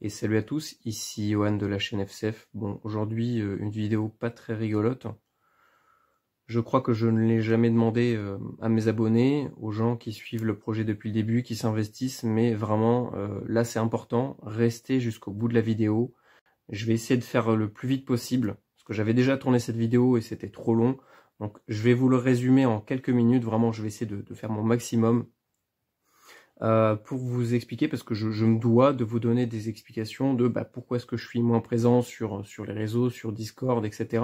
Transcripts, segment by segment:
Et salut à tous, ici Johan de la chaîne FCF. Bon, aujourd'hui, une vidéo pas très rigolote. Je crois que je ne l'ai jamais demandé à mes abonnés, aux gens qui suivent le projet depuis le début, qui s'investissent, mais vraiment, là c'est important, restez jusqu'au bout de la vidéo. Je vais essayer de faire le plus vite possible, parce que j'avais déjà tourné cette vidéo et c'était trop long. Donc je vais vous le résumer en quelques minutes, vraiment je vais essayer de faire mon maximum. Pour vous expliquer, parce que je me dois de vous donner des explications de pourquoi est-ce que je suis moins présent sur les réseaux, sur Discord, etc.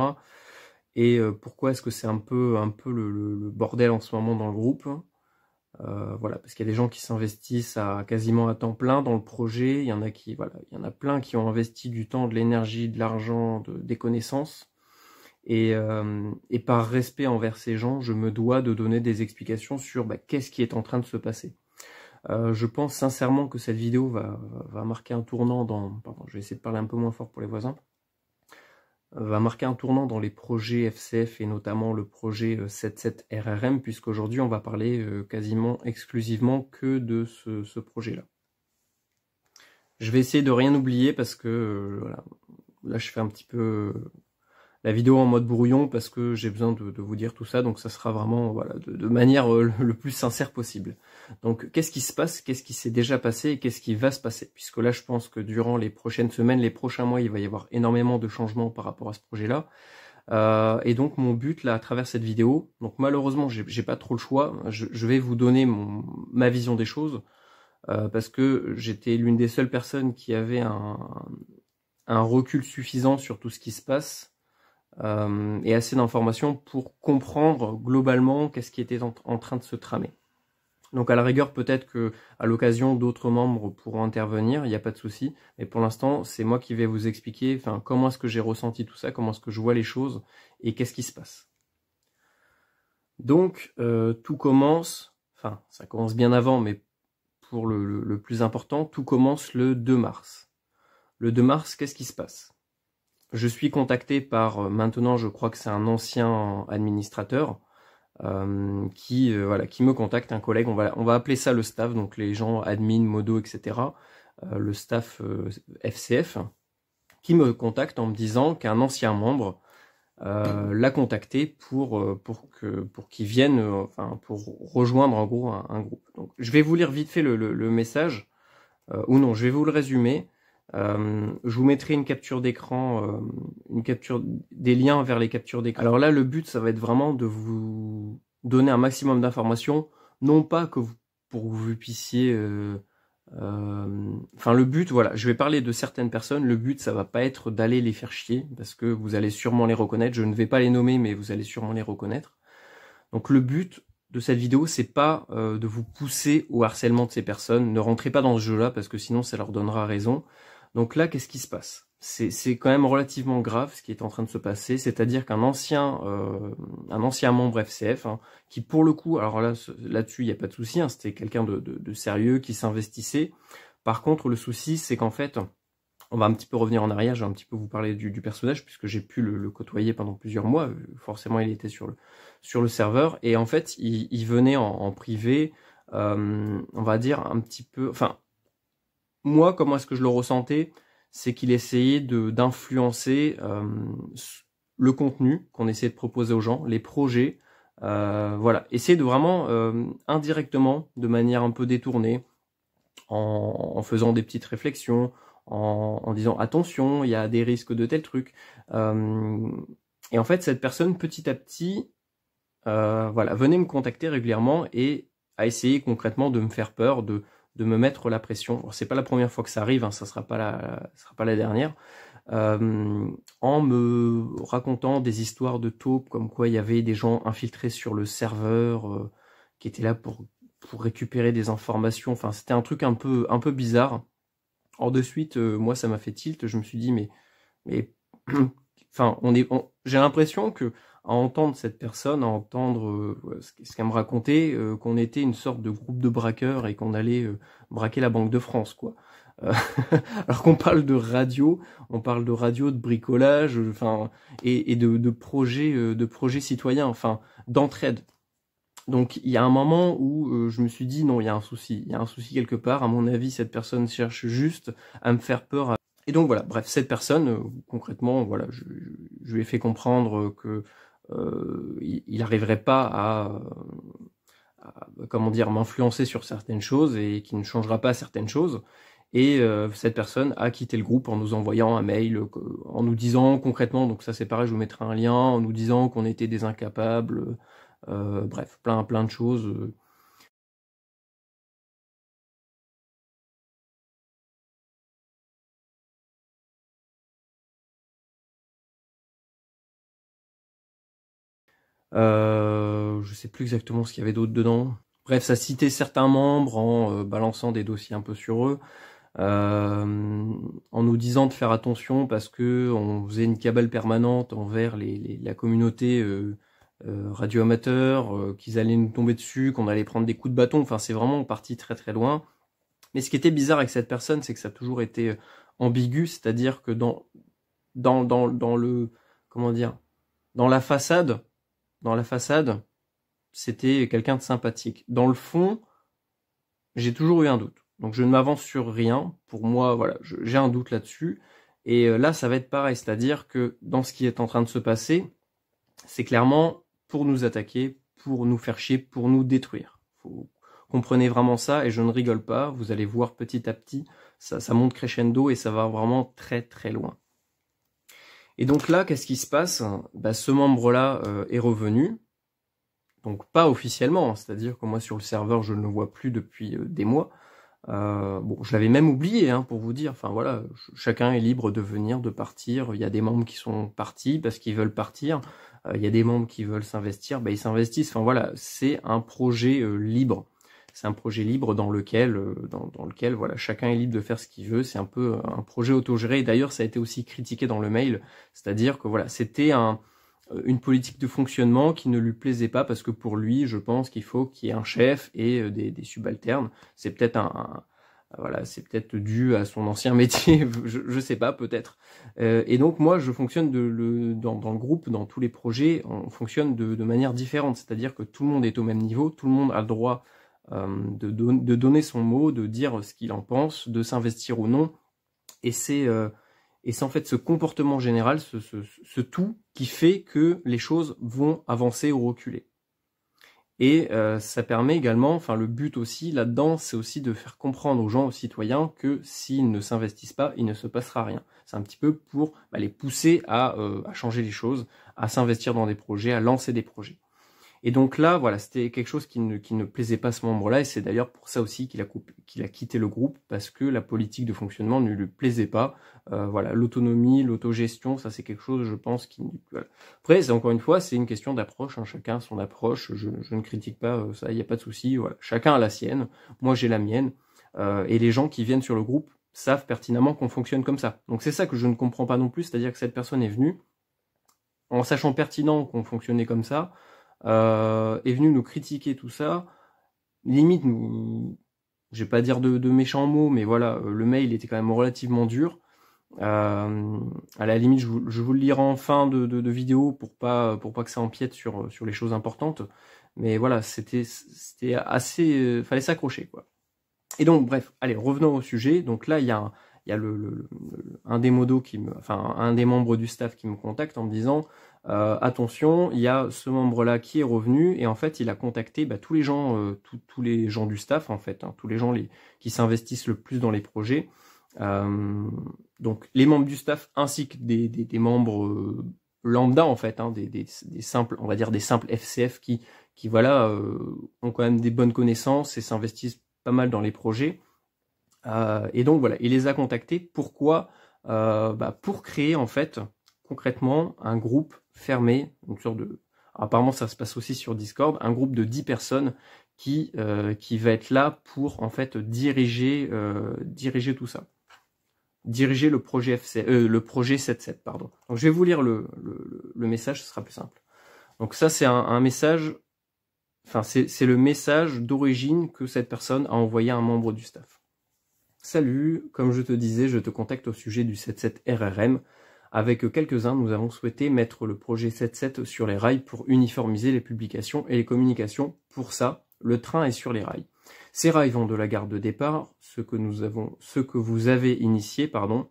Et pourquoi est-ce que c'est un peu le bordel en ce moment dans le groupe. Voilà, parce qu'il y a des gens qui s'investissent quasiment à temps plein dans le projet, il y en a plein qui ont investi du temps, de l'énergie, de l'argent, des connaissances. Et par respect envers ces gens, je me dois de donner des explications sur qu'est-ce qui est en train de se passer. Je pense sincèrement que cette vidéo va marquer un tournant Pardon, je vais essayer de parler un peu moins fort pour les voisins. Va marquer un tournant dans les projets FCF et notamment le projet 77RRM, puisqu'aujourd'hui on va parler quasiment exclusivement que de ce projet-là. Je vais essayer de rien oublier parce que voilà, là je fais un petit peu la vidéo en mode brouillon parce que j'ai besoin de vous dire tout ça, donc ça sera vraiment voilà, de manière le plus sincère possible. Donc qu'est-ce qui se passe, qu'est-ce qui s'est déjà passé et qu'est-ce qui va se passer, puisque là je pense que durant les prochaines semaines, les prochains mois, il va y avoir énormément de changements par rapport à ce projet-là. Et donc mon but là à travers cette vidéo, donc malheureusement j'ai pas trop le choix, je vais vous donner ma vision des choses, parce que j'étais l'une des seules personnes qui avait un recul suffisant sur tout ce qui se passe, et assez d'informations pour comprendre globalement qu'est-ce qui était en train de se tramer. Donc à la rigueur, peut-être que à l'occasion d'autres membres pourront intervenir, il n'y a pas de souci, mais pour l'instant c'est moi qui vais vous expliquer comment est-ce que j'ai ressenti tout ça, comment est-ce que je vois les choses et qu'est-ce qui se passe. Donc tout commence, ça commence bien avant, mais pour le plus important, tout commence le 2 mars. Le 2 mars, qu'est-ce qui se passe ? Je suis contacté par, maintenant je crois que c'est un ancien administrateur, qui me contacte, un collègue, on va appeler ça le staff, donc les gens admin, modo, etc. Le staff FCF, qui me contacte en me disant qu'un ancien membre l'a contacté pour qu'il vienne, pour rejoindre en gros un groupe. Donc je vais vous lire vite fait le message, ou non, je vais vous le résumer. Je vous mettrai une capture d'écran, des liens vers les captures d'écran. Alors là, le but, ça va être vraiment de vous donner un maximum d'informations, non pas pour que vous puissiez... le but, voilà, je vais parler de certaines personnes, le but, ça va pas être d'aller les faire chier, parce que vous allez sûrement les reconnaître, je ne vais pas les nommer, mais vous allez sûrement les reconnaître. Donc le but de cette vidéo, c'est pas de vous pousser au harcèlement de ces personnes, ne rentrez pas dans ce jeu-là, parce que sinon ça leur donnera raison. Donc là, qu'est-ce qui se passe ? C'est quand même relativement grave ce qui est en train de se passer, c'est-à-dire qu'un ancien membre FCF, qui pour le coup, alors là-dessus il n'y a pas de souci, c'était quelqu'un de sérieux qui s'investissait. Par contre, le souci, c'est qu'en fait, on va un petit peu revenir en arrière, je vais un petit peu vous parler du personnage, puisque j'ai pu le côtoyer pendant plusieurs mois, forcément il était sur le serveur, et en fait, il venait en privé, on va dire un petit peu... Moi, comment est-ce que je le ressentais? C'est qu'il essayait d'influencer le contenu qu'on essayait de proposer aux gens, les projets, essayer de vraiment indirectement, de manière un peu détournée, en faisant des petites réflexions, en disant attention, il y a des risques de tel truc. Et en fait, cette personne, petit à petit, venait me contacter régulièrement et a essayé concrètement de me faire peur, de me mettre la pression. Alors, c'est pas la première fois que ça arrive, ça sera pas la dernière. En me racontant des histoires de taupes, comme quoi il y avait des gens infiltrés sur le serveur, qui étaient là pour récupérer des informations. C'était un truc un peu bizarre. Or de suite, moi ça m'a fait tilt. Je me suis dit mais j'ai l'impression que à entendre cette personne, à entendre ce qu'elle me racontait, qu'on était une sorte de groupe de braqueurs et qu'on allait braquer la Banque de France, quoi. Alors qu'on parle de radio, de bricolage, et de projets citoyens, d'entraide. Donc il y a un moment où je me suis dit non, il y a un souci quelque part. À mon avis, cette personne cherche juste à me faire peur. Et donc voilà, bref, cette personne, concrètement, voilà, je lui ai fait comprendre que il n'arriverait pas à comment dire, m'influencer sur certaines choses et qu'il ne changera pas certaines choses. Et cette personne a quitté le groupe en nous envoyant un mail, en nous disant concrètement, donc ça c'est pareil, je vous mettrai un lien, en nous disant qu'on était des incapables. Bref, plein de choses. Je sais plus exactement ce qu'il y avait d'autre dedans. Bref, ça citait certains membres en balançant des dossiers un peu sur eux, en nous disant de faire attention parce que on faisait une cabale permanente envers la communauté radio-amateur, qu'ils allaient nous tomber dessus, qu'on allait prendre des coups de bâton. Enfin, c'est vraiment parti très loin. Mais ce qui était bizarre avec cette personne, c'est que ça a toujours été ambigu, c'est-à-dire que dans le, comment dire, dans la façade, c'était quelqu'un de sympathique. Dans le fond, j'ai toujours eu un doute. Donc je ne m'avance sur rien. Pour moi, voilà, j'ai un doute là-dessus. Et là, ça va être pareil, c'est-à-dire que dans ce qui est en train de se passer, c'est clairement pour nous attaquer, pour nous faire chier, pour nous détruire. Comprenez vraiment ça, et je ne rigole pas, vous allez voir petit à petit, ça monte crescendo et ça va vraiment très loin. Et donc là, qu'est-ce qui se passe? Bah, ce membre-là est revenu, donc pas officiellement, c'est-à-dire que moi sur le serveur, je ne le vois plus depuis des mois. Bon, je l'avais même oublié, hein, pour vous dire. Enfin voilà, chacun est libre de venir, de partir. Il y a des membres qui sont partis parce qu'ils veulent partir. Il y a des membres qui veulent s'investir, bah, ils s'investissent. Enfin voilà, c'est un projet libre. C'est un projet libre dans lequel, voilà, chacun est libre de faire ce qu'il veut. C'est un peu un projet autogéré. Et d'ailleurs, ça a été aussi critiqué dans le mail, c'est-à-dire que voilà, c'était une politique de fonctionnement qui ne lui plaisait pas parce que pour lui, je pense qu'il faut qu'il y ait un chef et des subalternes. C'est peut-être voilà, c'est peut-être dû à son ancien métier, je sais pas, peut-être. Et donc moi, je fonctionne dans le groupe, dans tous les projets, on fonctionne de manière différente, c'est-à-dire que tout le monde est au même niveau, tout le monde a le droit de donner son mot, de dire ce qu'il en pense, de s'investir ou non. Et c'est en fait ce comportement général, ce tout qui fait que les choses vont avancer ou reculer. Et ça permet également, enfin le but aussi là-dedans, c'est aussi de faire comprendre aux gens, aux citoyens, que s'ils ne s'investissent pas, il ne se passera rien. C'est un petit peu pour les pousser à changer les choses, à s'investir dans des projets, à lancer des projets. Et donc là, voilà, c'était quelque chose qui ne plaisait pas à ce membre-là, et c'est d'ailleurs pour ça aussi qu'il a quitté le groupe, parce que la politique de fonctionnement ne lui plaisait pas. Voilà, l'autonomie, l'autogestion, ça c'est quelque chose, je pense, qui... Voilà. Après, encore une fois, c'est une question d'approche, hein, chacun a son approche, je ne critique pas ça, il n'y a pas de souci, voilà. Chacun a la sienne, moi j'ai la mienne, et les gens qui viennent sur le groupe savent pertinemment qu'on fonctionne comme ça. Donc c'est ça que je ne comprends pas non plus, c'est-à-dire que cette personne est venue, en sachant pertinent qu'on fonctionnait comme ça, est venu nous critiquer tout ça, limite nous, je vais pas dire de méchants mots, mais voilà, le mail était quand même relativement dur. À la limite, je vous le lirai en fin de vidéo pour pas que ça empiète sur les choses importantes. Mais voilà, c'était assez, fallait s'accrocher quoi. Et donc bref, allez, revenons au sujet. Donc là, il y a un des modos un des membres du staff qui me contacte en me disant attention, il y a ce membre-là qui est revenu et en fait, il a contacté tous les gens, tous les gens du staff en fait, hein, tous les gens qui s'investissent le plus dans les projets. Donc les membres du staff ainsi que des membres lambda en fait, hein, des simples, on va dire des simples FCF qui voilà ont quand même des bonnes connaissances et s'investissent pas mal dans les projets. Et donc voilà, il les a contactés. Pourquoi pour créer en fait concrètement un groupe fermé, une sorte de... Apparemment ça se passe aussi sur Discord, un groupe de 10 personnes qui va être là pour en fait diriger tout ça. Diriger le projet le projet 7.7, pardon. Donc je vais vous lire le message, ce sera plus simple. Donc ça c'est un message, enfin c'est le message d'origine que cette personne a envoyé à un membre du staff. Salut, comme je te disais, je te contacte au sujet du 7.7 RRM. Avec quelques-uns, nous avons souhaité mettre le projet 7.7 sur les rails pour uniformiser les publications et les communications pour ça, le train est sur les rails. Ces rails vont de la gare de départ, ce que vous avez initié, pardon.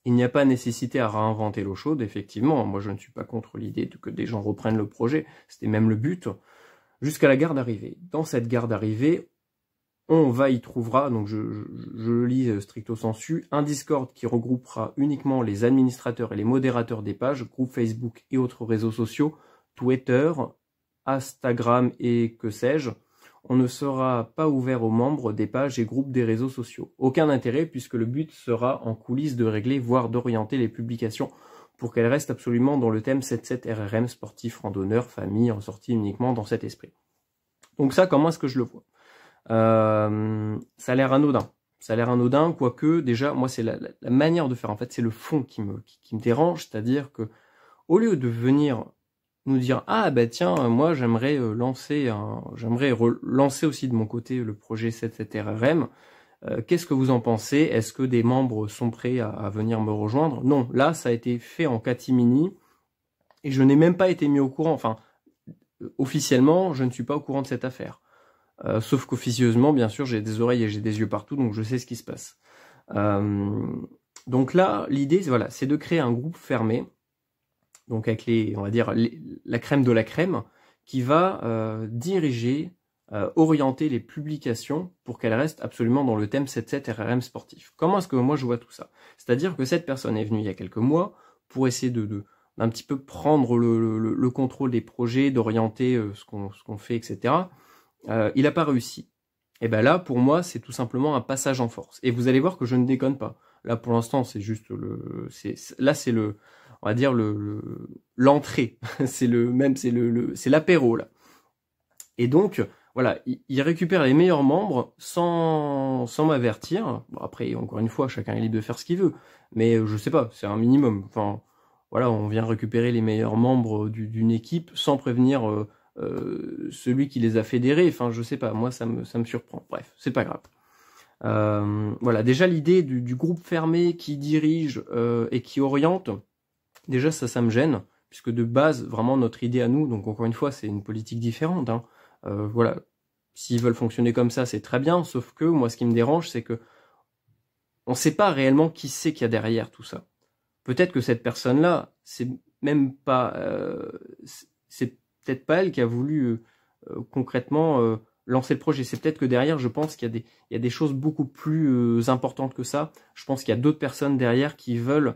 Il n'y a pas nécessité à réinventer l'eau chaude, effectivement. Moi, je ne suis pas contre l'idée que des gens reprennent le projet. C'était même le but. Jusqu'à la gare d'arrivée. Dans cette gare d'arrivée, on y trouvera, donc je le lis stricto sensu, un Discord qui regroupera uniquement les administrateurs et les modérateurs des pages, groupes Facebook et autres réseaux sociaux, Twitter, Instagram et que sais-je. On ne sera pas ouvert aux membres des pages et groupes des réseaux sociaux. Aucun intérêt puisque le but sera en coulisses de régler, voire d'orienter les publications pour qu'elles restent absolument dans le thème 7.7 RRM, sportif, randonneur, famille, en sortie uniquement dans cet esprit. Donc ça, comment est-ce que je le vois ? Ça a l'air anodin. Ça a l'air anodin, quoique, déjà, moi, c'est la manière de faire. En fait, c'est le fond qui me dérange, c'est-à-dire que, au lieu de venir nous dire, ah, bah tiens, moi, j'aimerais lancer aussi de mon côté le projet 7.7 RRM, qu'est-ce que vous en pensez? Est-ce que des membres sont prêts à venir me rejoindre? Non, là, ça a été fait en catimini, et je n'ai même pas été mis au courant. Enfin, officiellement, je ne suis pas au courant de cette affaire. Sauf qu'officieusement, bien sûr, j'ai des oreilles et j'ai des yeux partout, donc je sais ce qui se passe. Donc là, l'idée, voilà, c'est de créer un groupe fermé, donc avec on va dire, la crème de la crème, qui va diriger, orienter les publications pour qu'elles restent absolument dans le thème 7.7 RRM sportif. Comment est-ce que moi je vois tout ça? C'est-à-dire que cette personne est venue il y a quelques mois pour essayer d'un petit peu prendre le contrôle des projets, d'orienter ce qu'on fait, etc. Il n'a pas réussi. Et ben là, pour moi, c'est tout simplement un passage en force. Et vous allez voir que je ne déconne pas. Là, pour l'instant, c'est juste c'est on va dire l'entrée. c'est l'apéro là. Et donc, voilà, il récupère les meilleurs membres sans m'avertir. Bon, après, encore une fois, chacun est libre de faire ce qu'il veut. Mais je sais pas, c'est un minimum. Enfin, voilà, on vient récupérer les meilleurs membres d'une équipe sans prévenir celui qui les a fédérés. Enfin, je sais pas, moi ça me surprend. Bref, c'est pas grave. Voilà, déjà l'idée du groupe fermé qui dirige et qui oriente, déjà ça me gêne, puisque de base, vraiment notre idée à nous, donc encore une fois, c'est une politique différente. Hein. Voilà, s'ils veulent fonctionner comme ça, c'est très bien, sauf que moi ce qui me dérange, c'est que on sait pas réellement qui c'est qu'il y a derrière tout ça. Peut-être que cette personne-là, c'est même pas... c'est peut-être pas elle qui a voulu concrètement lancer le projet. C'est peut-être que derrière, je pense qu'il y a des choses beaucoup plus importantes que ça. Je pense qu'il y a d'autres personnes derrière qui veulent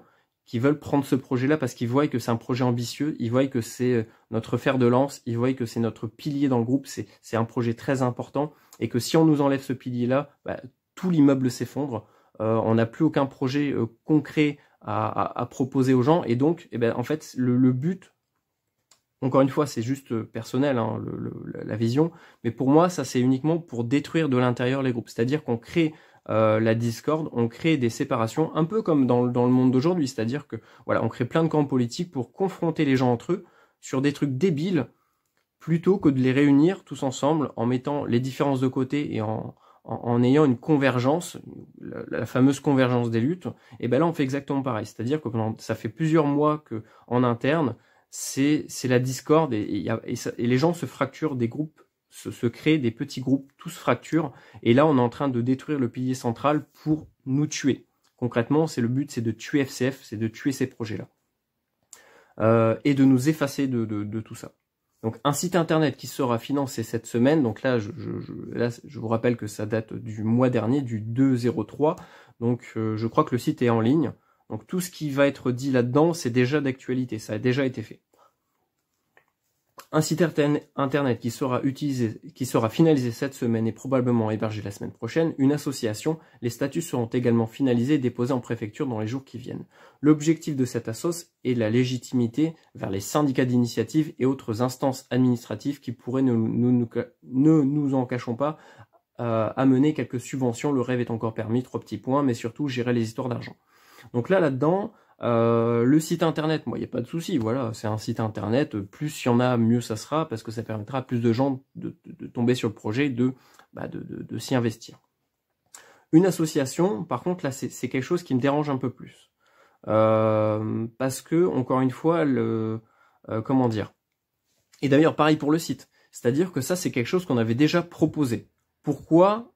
prendre ce projet-là parce qu'ils voient que c'est un projet ambitieux, ils voient que c'est notre fer de lance, ils voient que c'est notre pilier dans le groupe, c'est un projet très important, et que si on nous enlève ce pilier-là, bah, tout l'immeuble s'effondre. On n'a plus aucun projet concret à proposer aux gens, et donc, eh ben, en fait, le but, encore une fois, c'est juste personnel, hein, la vision, mais pour moi, ça c'est uniquement pour détruire de l'intérieur les groupes, c'est-à-dire qu'on crée la Discord, on crée des séparations, un peu comme dans le monde d'aujourd'hui, c'est-à-dire que voilà, on crée plein de camps politiques pour confronter les gens entre eux sur des trucs débiles, plutôt que de les réunir tous ensemble en mettant les différences de côté et en ayant une convergence, la fameuse convergence des luttes. Et ben là, on fait exactement pareil, c'est-à-dire que ça fait plusieurs mois que en interne, c'est la discorde et les gens se fracturent, des groupes se créent, des petits groupes, tous se fracturent, et là on est en train de détruire le pilier central pour nous tuer. Concrètement, le but, c'est de tuer FCF, c'est de tuer ces projets-là. Et de nous effacer de tout ça. Donc un site internet qui sera financé cette semaine, donc là je vous rappelle que ça date du mois dernier, du 2/03, donc je crois que le site est en ligne. Donc tout ce qui va être dit là-dedans, c'est déjà d'actualité, ça a déjà été fait. Un site internet qui sera finalisé cette semaine et probablement hébergé la semaine prochaine. Une association, les statuts seront également finalisés et déposés en préfecture dans les jours qui viennent. L'objectif de cette assoce est la légitimité vers les syndicats d'initiative et autres instances administratives qui pourraient, ne nous en cachons pas, amener quelques subventions. Le rêve est encore permis, 3 petits points, mais surtout gérer les histoires d'argent. Donc là-dedans, le site internet, moi, il n'y a pas de souci, voilà, c'est un site internet, plus il y en a, mieux ça sera, parce que ça permettra à plus de gens de tomber sur le projet, de s'y investir. Une association, par contre, là, c'est quelque chose qui me dérange un peu plus. Parce que, encore une fois, comment dire. Et d'ailleurs, pareil pour le site. C'est-à-dire que ça, c'est quelque chose qu'on avait déjà proposé. Pourquoi,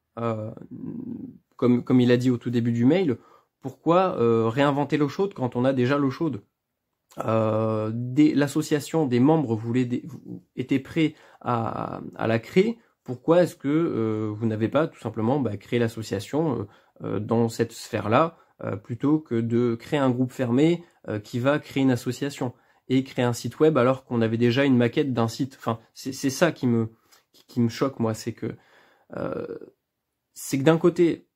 comme il a dit au tout début du mail, pourquoi réinventer l'eau chaude quand on a déjà l'eau chaude? L'association des membres étaient prêts à la créer. Pourquoi est-ce que vous n'avez pas tout simplement créé l'association dans cette sphère-là, plutôt que de créer un groupe fermé qui va créer une association et créer un site web alors qu'on avait déjà une maquette d'un site. Enfin, c'est ça qui me choque, moi, c'est que d'un côté,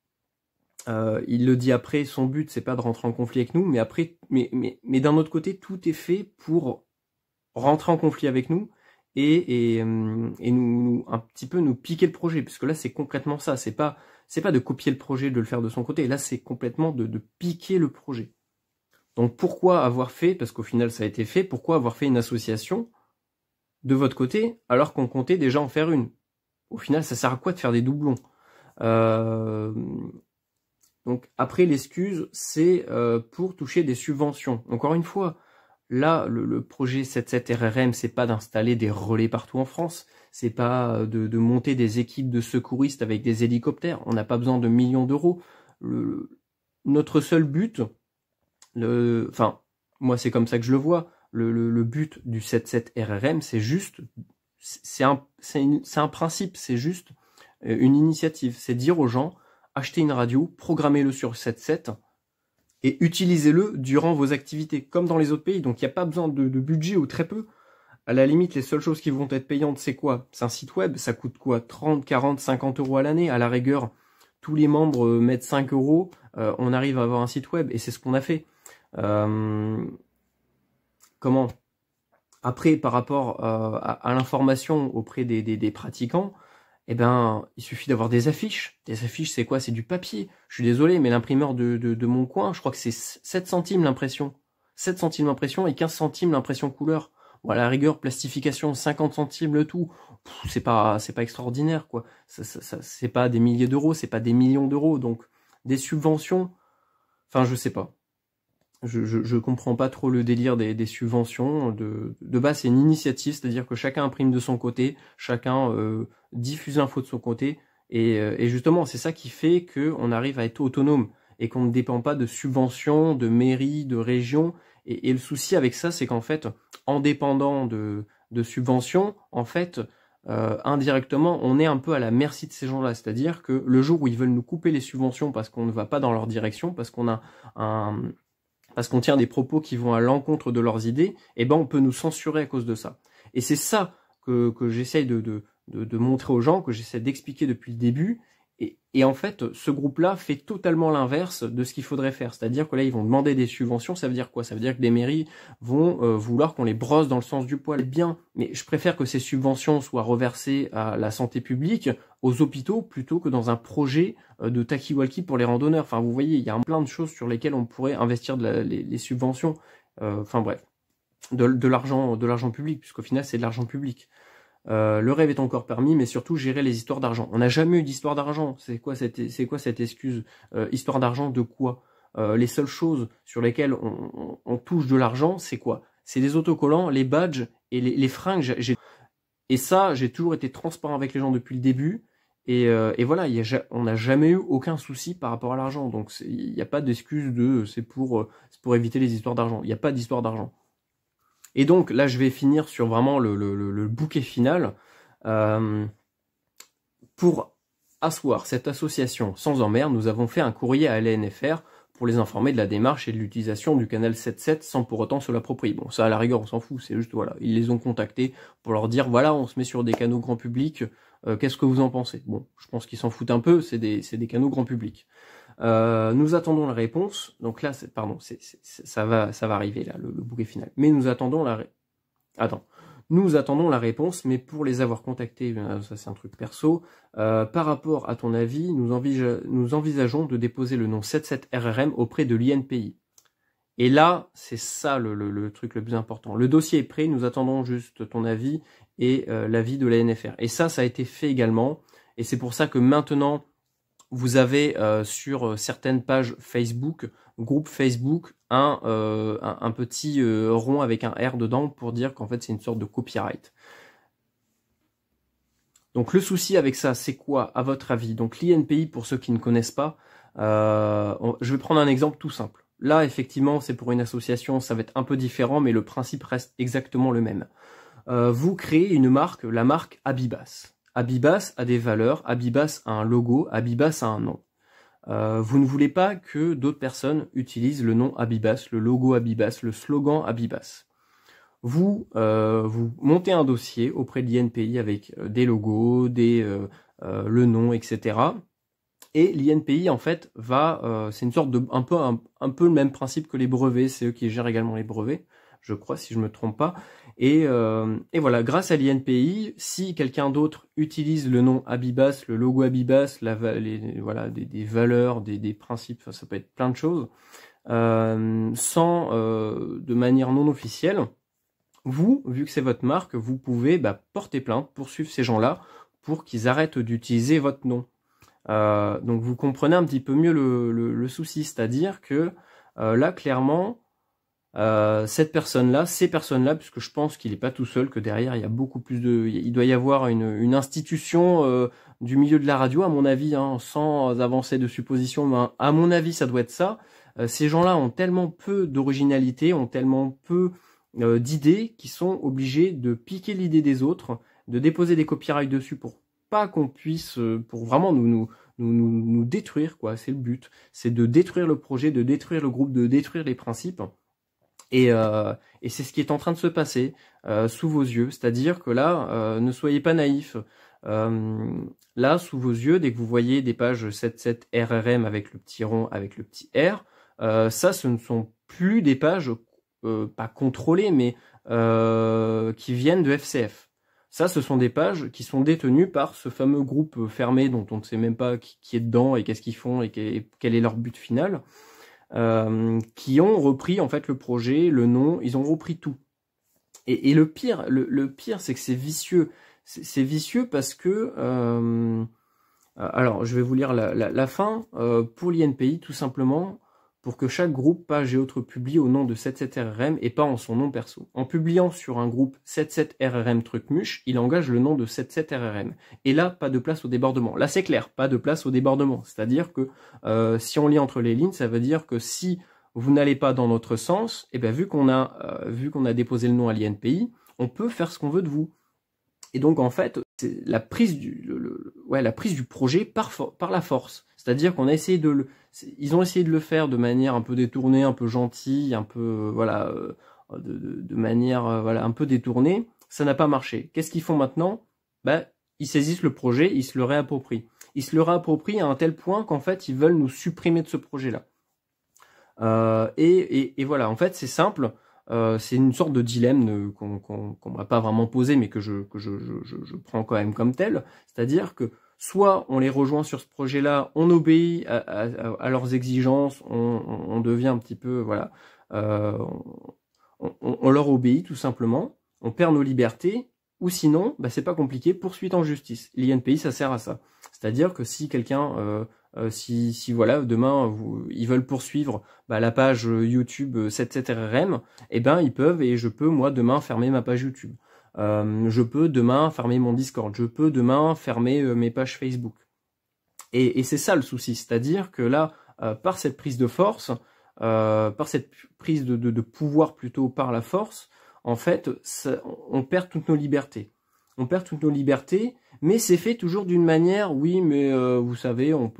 il le dit après, son but c'est pas de rentrer en conflit avec nous, mais d'un autre côté, tout est fait pour rentrer en conflit avec nous et nous un petit peu nous piquer le projet, puisque là c'est concrètement ça, c'est pas de copier le projet, de le faire de son côté, là c'est complètement de piquer le projet. Donc pourquoi avoir fait, parce qu'au final ça a été fait, pourquoi avoir fait une association de votre côté alors qu'on comptait déjà en faire une? Au final, ça sert à quoi de faire des doublons? Donc après, l'excuse, c'est pour toucher des subventions. Encore une fois, là, le projet 77 RRM, c'est pas d'installer des relais partout en France, c'est pas de monter des équipes de secouristes avec des hélicoptères, on n'a pas besoin de millions d'euros. Notre seul but, enfin, moi c'est comme ça que je le vois, le but du 77 RRM, c'est juste, c'est un principe, c'est juste une initiative, c'est dire aux gens, achetez une radio, programmez-le sur 77 et utilisez-le durant vos activités, comme dans les autres pays. Donc il n'y a pas besoin de budget ou très peu. À la limite, les seules choses qui vont être payantes, c'est quoi? C'est un site web, ça coûte quoi? 30, 40, 50 euros à l'année. À la rigueur, tous les membres mettent 5 euros, on arrive à avoir un site web, et c'est ce qu'on a fait. Comment? Après, par rapport à l'information auprès des pratiquants, eh ben, il suffit d'avoir des affiches. Des affiches, c'est quoi? C'est du papier. Je suis désolé, mais l'imprimeur de mon coin, je crois que c'est 7 centimes l'impression. 7 centimes l'impression et 15 centimes l'impression couleur. Bon, à la rigueur, plastification, 50 centimes le tout. C'est pas extraordinaire, quoi. C'est pas des milliers d'euros, c'est pas des millions d'euros. Donc, des subventions, enfin, je sais pas. Je comprends pas trop le délire des subventions. De base, c'est une initiative, c'est-à-dire que chacun imprime de son côté, chacun diffuse l'info de son côté, et justement, c'est ça qui fait qu'on arrive à être autonome et qu'on ne dépend pas de subventions, de mairies, de régions. Et le souci avec ça, c'est qu'en fait, en dépendant de subventions, en fait, indirectement, on est un peu à la merci de ces gens-là. C'est-à-dire que le jour où ils veulent nous couper les subventions parce qu'on ne va pas dans leur direction, parce qu'on tient des propos qui vont à l'encontre de leurs idées, eh ben on peut nous censurer à cause de ça. Et c'est ça que j'essaye de montrer aux gens, que j'essaie d'expliquer depuis le début. Et en fait, ce groupe-là fait totalement l'inverse de ce qu'il faudrait faire. C'est-à-dire que là, ils vont demander des subventions. Ça veut dire quoi? Ça veut dire que les mairies vont vouloir qu'on les brosse dans le sens du poil. Bien, mais je préfère que ces subventions soient reversées à la santé publique, aux hôpitaux, plutôt que dans un projet de talkie-walkie pour les randonneurs. Enfin, vous voyez, il y a plein de choses sur lesquelles on pourrait investir les subventions. Enfin bref, de l'argent public, puisqu'au final, c'est de l'argent public. Le rêve est encore permis, mais surtout gérer les histoires d'argent. On n'a jamais eu d'histoire d'argent. C'est quoi cette excuse? Histoire d'argent de quoi? Les seules choses sur lesquelles on touche de l'argent, c'est quoi? C'est les autocollants, les badges et les fringues. Et ça, j'ai toujours été transparent avec les gens depuis le début. Et voilà, on n'a jamais eu aucun souci par rapport à l'argent. Donc il n'y a pas d'excuse c'est pour éviter les histoires d'argent. Il n'y a pas d'histoire d'argent. Et donc là, je vais finir sur vraiment le bouquet final. Pour asseoir cette association sans emmerde, nous avons fait un courrier à l'ANFR pour les informer de la démarche et de l'utilisation du canal 77 sans pour autant se l'approprier. Bon, ça à la rigueur, on s'en fout, c'est juste, voilà, ils les ont contactés pour leur dire, voilà, on se met sur des canaux grand public, qu'est-ce que vous en pensez? Bon, je pense qu'ils s'en foutent un peu, c'est des canaux grand public. Nous attendons la réponse. Donc là, ça va arriver là, le bouquet final. Mais nous attendons nous attendons la réponse, mais pour les avoir contactés, ça c'est un truc perso. Par rapport à ton avis, nous envisageons de déposer le nom 77 RRM auprès de l'INPI. Et là, c'est ça le truc le plus important. Le dossier est prêt, nous attendons juste ton avis et l'avis de l'ANFR. Et ça a été fait également. Et c'est pour ça que maintenant, vous avez sur certaines pages Facebook, groupe Facebook, un petit rond avec un R dedans pour dire qu'en fait c'est une sorte de copyright. Donc le souci avec ça, c'est quoi à votre avis? Donc l'INPI, pour ceux qui ne connaissent pas, je vais prendre un exemple tout simple. Là, effectivement, c'est pour une association, ça va être un peu différent, mais le principe reste exactement le même. Vous créez une marque, la marque Abibas. Abibas a des valeurs, Abibas a un logo, Abibas a un nom. Vous ne voulez pas que d'autres personnes utilisent le nom Abibas, le logo Abibas, le slogan Abibas. Vous montez un dossier auprès de l'INPI avec des logos, le nom, etc. Et l'INPI, en fait, c'est une sorte de un peu le même principe que les brevets, c'est eux qui gèrent également les brevets, je crois, si je me trompe pas. Et voilà, grâce à l'INPI, si quelqu'un d'autre utilise le nom Abibas, le logo Abibas, voilà, des valeurs, des principes, ça peut être plein de choses, de manière non officielle, vous, vu que c'est votre marque, vous pouvez porter plainte, poursuivre ces gens-là pour qu'ils arrêtent d'utiliser votre nom. Donc vous comprenez un petit peu mieux le souci, c'est-à-dire que là, clairement, ces personnes-là, puisque je pense qu'il n'est pas tout seul, que derrière, il y a beaucoup plus il doit y avoir une institution du milieu de la radio, à mon avis, hein, sans avancer de supposition, mais à mon avis, ça doit être ça. Ces gens-là ont tellement peu d'originalité, ont tellement peu d'idées qui sont obligés de piquer l'idée des autres, de déposer des copyrights dessus pour pas qu'on puisse, pour vraiment nous détruire, quoi. C'est le but, c'est de détruire le projet, de détruire le groupe, de détruire les principes. Et c'est ce qui est en train de se passer sous vos yeux, c'est-à-dire que là, ne soyez pas naïfs. Là, sous vos yeux, dès que vous voyez des pages 77 RRM avec le petit rond, avec le petit R, ça, ce ne sont plus des pages pas contrôlées, mais qui viennent de FCF. Ça, ce sont des pages qui sont détenues par ce fameux groupe fermé dont on ne sait même pas qui est dedans et qu'est-ce qu'ils font et quel est leur but final, qui ont repris en fait le projet, le nom, ils ont repris tout. Et le pire, c'est que c'est vicieux. C'est vicieux parce que alors, je vais vous lire la fin. Pour l'INPI, tout simplement, pour que chaque groupe, page et autres publie au nom de 77RRM et pas en son nom perso. En publiant sur un groupe 77RRM Trucmuche, il engage le nom de 77RRM. Et là, pas de place au débordement. Là, c'est clair, pas de place au débordement. C'est-à-dire que si on lit entre les lignes, ça veut dire que si vous n'allez pas dans notre sens, et vu qu'on a déposé le nom à l'INPI, on peut faire ce qu'on veut de vous. Et donc, en fait, c'est la prise du projet par la force. C'est-à-dire qu'on a essayé ils ont essayé de le faire de manière un peu détournée, un peu gentille, un peu, voilà, de manière, voilà, un peu détournée. Ça n'a pas marché. Qu'est-ce qu'ils font maintenant? Ils saisissent le projet, ils se le réapproprient. Ils se le réapproprient à un tel point qu'en fait, ils veulent nous supprimer de ce projet-là. Et voilà, en fait, c'est simple. C'est une sorte de dilemme qu'on m'a pas vraiment posé, mais que je prends quand même comme tel. C'est-à-dire que soit on les rejoint sur ce projet-là, on obéit à leurs exigences, on devient un petit peu, voilà, on leur obéit tout simplement, on perd nos libertés, ou sinon, c'est pas compliqué, poursuite en justice. L'INPI, ça sert à ça. C'est-à-dire que si quelqu'un... si voilà, demain ils veulent poursuivre la page YouTube 77RRM, ils peuvent, et je peux moi demain fermer ma page YouTube. Je peux demain fermer mon Discord, je peux demain fermer mes pages Facebook. Et c'est ça le souci, c'est-à-dire que là, par cette prise de force, par cette prise de pouvoir plutôt par la force, en fait, on perd toutes nos libertés. On perd toutes nos libertés, mais c'est fait toujours d'une manière, oui, mais vous savez, on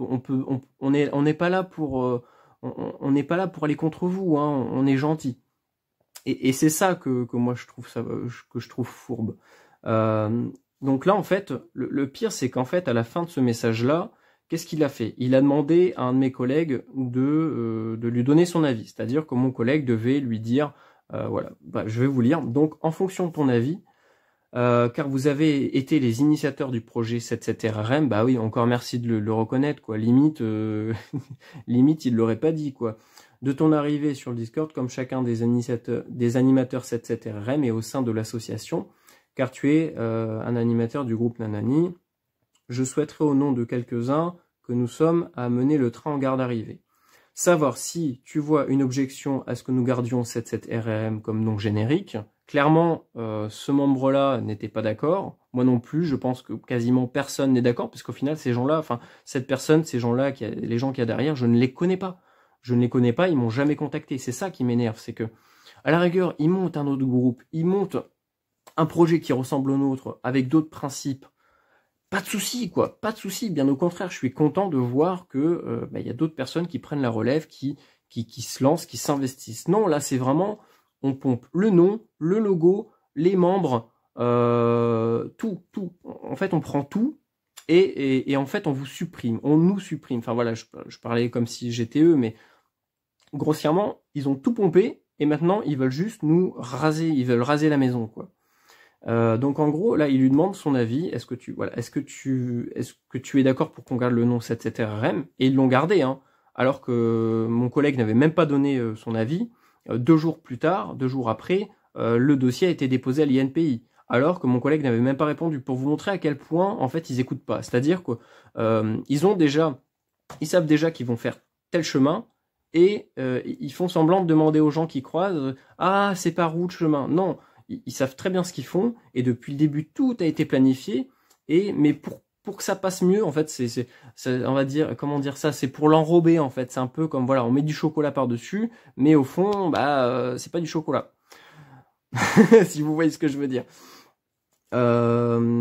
n'est pas là pour, on n'est pas là pour aller contre vous, hein, on est gentil. Et c'est ça que moi je trouve fourbe. Donc là, en fait, le pire, c'est qu'en fait, à la fin de ce message-là, qu'est-ce qu'il a fait? Il a demandé à un de mes collègues de lui donner son avis, c'est-à-dire que mon collègue devait lui dire, voilà, je vais vous lire. Donc, en fonction de ton avis. Car vous avez été les initiateurs du projet 77RRM, oui, encore merci de le reconnaître, quoi. Limite, limite, il l'aurait pas dit, quoi. De ton arrivée sur le Discord, comme chacun des animateurs 77RRM est au sein de l'association, car tu es un animateur du groupe Nanani, je souhaiterais au nom de quelques-uns que nous sommes à mener le train en gare d'arrivée. Savoir si tu vois une objection à ce que nous gardions 77RRM comme nom générique, Clairement, ce membre-là n'était pas d'accord. Moi non plus, je pense que quasiment personne n'est d'accord, parce qu'au final, ces gens-là, enfin, cette personne, ces gens-là, les gens qu'il y a derrière, je ne les connais pas. Je ne les connais pas, ils m'ont jamais contacté. C'est ça qui m'énerve, c'est que, à la rigueur, ils montent un autre groupe, ils montent un projet qui ressemble au nôtre, avec d'autres principes. Pas de souci, quoi, pas de souci. Bien au contraire, je suis content de voir que y a d'autres personnes qui prennent la relève, qui se lancent, qui s'investissent. Non, là, c'est vraiment, on pompe le nom, le logo, les membres, tout. En fait, on prend tout et en fait, on vous supprime, on nous supprime. Enfin voilà, je parlais comme si j'étais eux, mais grossièrement, ils ont tout pompé et maintenant, ils veulent juste nous raser, ils veulent raser la maison, quoi. Donc en gros, là, il lui demande son avis. Est-ce que tu es d'accord pour qu'on garde le nom 77RRM? Et ils l'ont gardé, hein, alors que mon collègue n'avait même pas donné son avis. 2 jours plus tard, 2 jours après, le dossier a été déposé à l'INPI, alors que mon collègue n'avait même pas répondu, pour vous montrer à quel point, en fait, ils écoutent pas. C'est-à-dire que ils savent déjà qu'ils vont faire tel chemin, et ils font semblant de demander aux gens qui croisent, ah, c'est par où le chemin? Non. Ils savent très bien ce qu'ils font, et depuis le début, tout a été planifié, mais pour que ça passe mieux, en fait, on va dire, comment dire ça, c'est pour l'enrober, en fait. C'est un peu comme, voilà, on met du chocolat par-dessus, mais au fond, c'est pas du chocolat. Si vous voyez ce que je veux dire.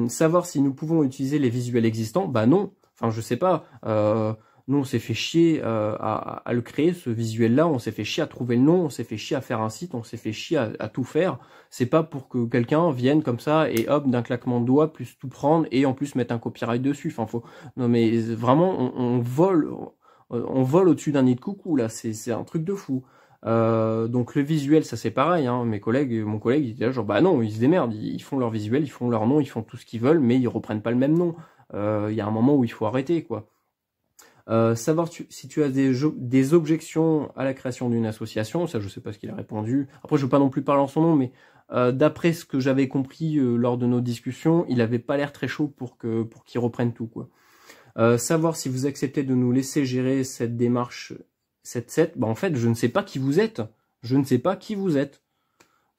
Savoir si nous pouvons utiliser les visuels existants, bah non. Enfin, je sais pas. Nous, on s'est fait chier à le créer, ce visuel-là. On s'est fait chier à trouver le nom. On s'est fait chier à faire un site. On s'est fait chier à tout faire. C'est pas pour que quelqu'un vienne comme ça et hop, d'un claquement de doigts, plus tout prendre et en plus mettre un copyright dessus. Enfin, non, mais vraiment, on vole au-dessus d'un nid de coucou, là. C'est un truc de fou. Donc le visuel, ça c'est pareil, hein. Mon collègue, il était là genre, bah non, ils se démerdent. Ils font leur visuel, ils font leur nom, ils font tout ce qu'ils veulent, mais ils reprennent pas le même nom. Il y a un moment où il faut arrêter, quoi. Savoir si tu as des objections à la création d'une association, ça je sais pas ce qu'il a répondu. Après je veux pas non plus parler en son nom, mais d'après ce que j'avais compris lors de nos discussions, il avait pas l'air très chaud pour qu'il reprenne tout, quoi. Savoir si vous acceptez de nous laisser gérer cette démarche 7-7, bah en fait je ne sais pas qui vous êtes. Je ne sais pas qui vous êtes.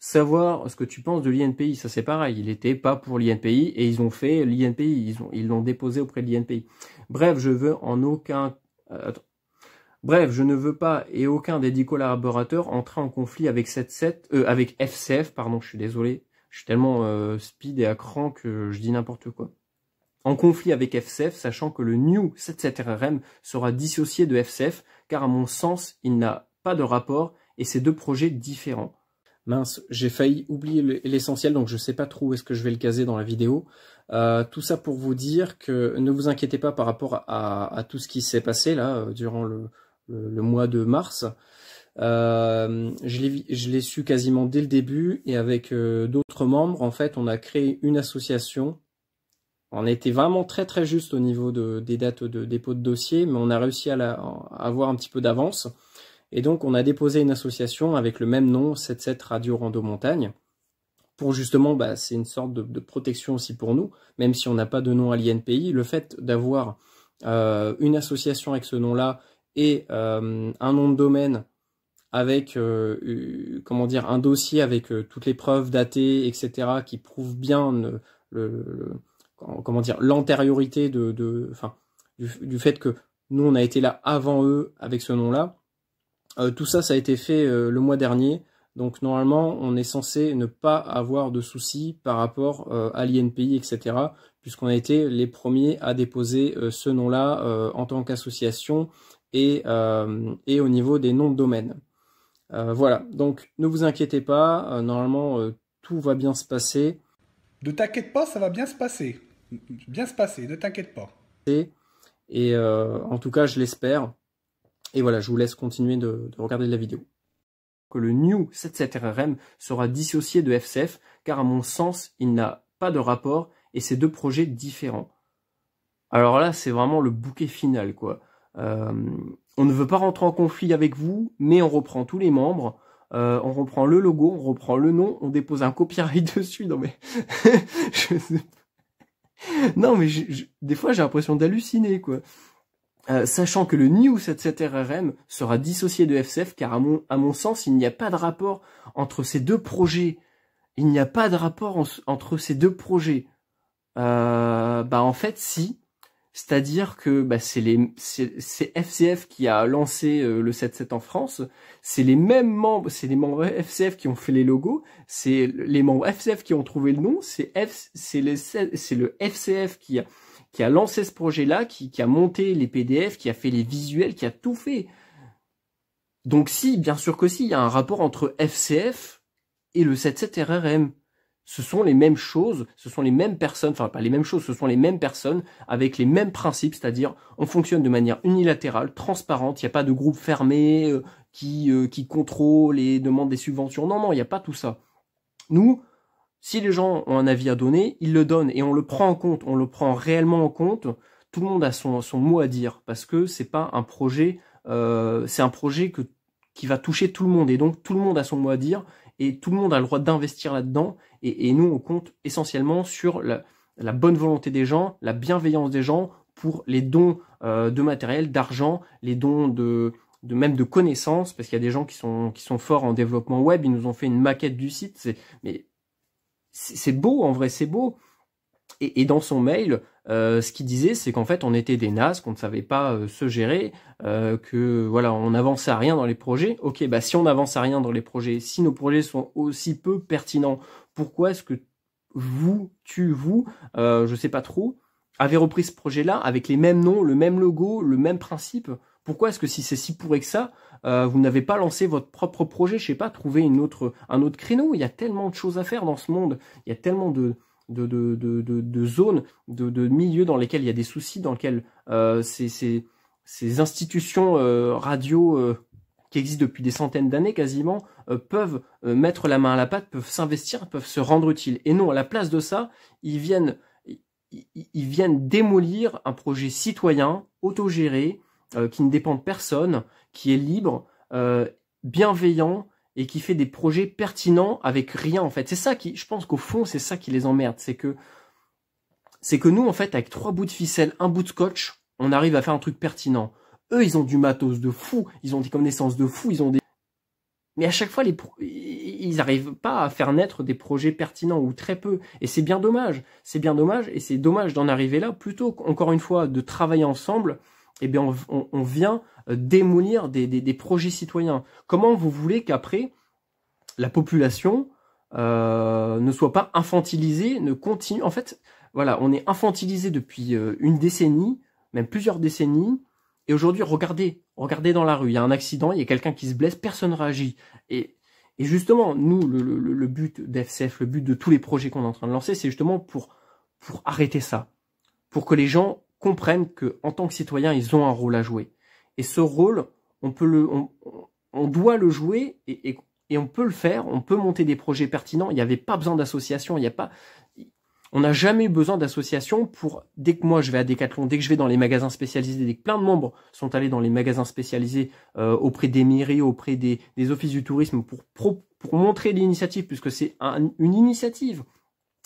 Savoir ce que tu penses de l'INPI, ça c'est pareil, il était pas pour l'INPI et ils ont fait l'INPI, ils l'ont déposé auprès de l'INPI. Bref, je ne veux pas et aucun des 10 collaborateurs entrer en conflit avec avec FCF, pardon, je suis désolé, je suis tellement speed et à cran que je dis n'importe quoi. En conflit avec FCF, sachant que le New 77RRM sera dissocié de FCF, car à mon sens, il n'a pas de rapport et c'est 2 projets différents. Mince, j'ai failli oublier l'essentiel, donc je sais pas trop où est-ce que je vais le caser dans la vidéo. Tout ça pour vous dire que ne vous inquiétez pas par rapport à tout ce qui s'est passé là durant le mois de mars. Je l'ai su quasiment dès le début et avec d'autres membres, en fait, on a créé une association. On a été vraiment très très juste au niveau des dates de dépôt de dossier, mais on a réussi à avoir un petit peu d'avance. Et donc, on a déposé une association avec le même nom, 77 Radio Rando Montagne, pour justement, c'est une sorte de protection aussi pour nous, même si on n'a pas de nom à l'INPI. Le fait d'avoir une association avec ce nom-là et un nom de domaine avec, comment dire, un dossier avec toutes les preuves datées, etc., qui prouvent bien comment dire, l'antériorité du fait que nous, on a été là avant eux avec ce nom-là. Tout ça, ça a été fait le mois dernier. Donc normalement, on est censé ne pas avoir de soucis par rapport à l'INPI, etc. Puisqu'on a été les premiers à déposer ce nom-là en tant qu'association et au niveau des noms de domaine. Voilà, donc ne vous inquiétez pas, normalement tout va bien se passer. Ne t'inquiète pas, ça va bien se passer. Bien se passer, ne t'inquiète pas. Et en tout cas, je l'espère. Et voilà, je vous laisse continuer de regarder la vidéo. Que le New 77RRM sera dissocié de FCF, car à mon sens, il n'a pas de rapport et c'est 2 projets différents. Alors là, c'est vraiment le bouquet final, quoi. On ne veut pas rentrer en conflit avec vous, mais on reprend tous les membres, on reprend le logo, on reprend le nom, on dépose un copyright dessus. Non mais, non mais, des fois j'ai l'impression d'halluciner, quoi. Sachant que le New 77RRM sera dissocié de FCF, car à mon sens, il n'y a pas de rapport entre ces 2 projets il n'y a pas de rapport entre ces deux projets. En fait, si. C'est-à-dire que c'est FCF qui a lancé le 7.7 en France. C'est les membres FCF qui ont fait les logos. C'est les membres FCF qui ont trouvé le nom. C'est le FCF qui a lancé ce projet-là, qui a monté les PDF, qui a fait les visuels, qui a tout fait. Donc si, bien sûr que si, il y a un rapport entre FCF et le 7.7 RRM. Ce sont les mêmes choses, ce sont les mêmes personnes, enfin pas les mêmes choses, ce sont les mêmes personnes avec les mêmes principes, c'est-à-dire on fonctionne de manière unilatérale, transparente, il n'y a pas de groupe fermé qui contrôle et demande des subventions. Non, il n'y a pas tout ça. Nous, si les gens ont un avis à donner, ils le donnent et on le prend en compte, on le prend réellement en compte. Tout le monde a son mot à dire parce que c'est pas un projet, c'est un projet qui va toucher tout le monde et donc tout le monde a son mot à dire et tout le monde a le droit d'investir là-dedans et nous on compte essentiellement sur la bonne volonté des gens, la bienveillance des gens pour les dons de matériel, d'argent, les dons même de connaissances parce qu'il y a des gens qui sont forts en développement web, ils nous ont fait une maquette du site, mais c'est beau en vrai, c'est beau. Et dans son mail, ce qu'il disait, c'est qu'en fait, on était des nazes, qu'on ne savait pas se gérer, que voilà, on n'avançait à rien dans les projets. Ok, si on n'avance à rien dans les projets, si nos projets sont aussi peu pertinents, pourquoi est-ce que vous, je sais pas trop, avez repris ce projet-là avec les mêmes noms, le même logo, le même principe? Pourquoi est-ce que si c'est si pourri que ça, vous n'avez pas lancé votre propre projet, je sais pas, trouver un autre créneau? Il y a tellement de choses à faire dans ce monde, il y a tellement de zones, de milieux dans lesquels il y a des soucis, dans lesquels ces institutions radio qui existent depuis des centaines d'années quasiment peuvent mettre la main à la pâte, peuvent s'investir, peuvent se rendre utiles. Et non, à la place de ça, ils viennent démolir un projet citoyen, autogéré, qui ne dépend de personne, qui est libre, bienveillant, et qui fait des projets pertinents avec rien en fait. C'est ça je pense qu'au fond, c'est ça qui les emmerde. C'est que nous, en fait, avec 3 bouts de ficelle, un bout de scotch, on arrive à faire un truc pertinent. Eux, ils ont du matos de fou, ils ont des connaissances de fou, mais à chaque fois, ils n'arrivent pas à faire naître des projets pertinents ou très peu. Et c'est bien dommage. C'est bien dommage et c'est dommage d'en arriver là. Plutôt qu'encore une fois de travailler ensemble, eh bien, on vient démolir des projets citoyens. Comment vous voulez qu'après, la population ne soit pas infantilisée, ne continue... En fait, voilà, on est infantilisé depuis une décennie, même plusieurs décennies, et aujourd'hui, regardez dans la rue, il y a un accident, il y a quelqu'un qui se blesse, personne ne réagit. Et justement, nous, le but d'FCF, le but de tous les projets qu'on est en train de lancer, c'est justement pour arrêter ça, pour que les gens comprennent que en tant que citoyens, ils ont un rôle à jouer. Et ce rôle, on doit le jouer et on peut le faire, on peut monter des projets pertinents. Il n'y avait pas besoin d'association, on n'a jamais eu besoin d'association dès que moi je vais à Decathlon, dès que je vais dans les magasins spécialisés, dès que plein de membres sont allés dans les magasins spécialisés auprès des mairies, auprès des offices du tourisme pour montrer l'initiative, puisque c'est une initiative.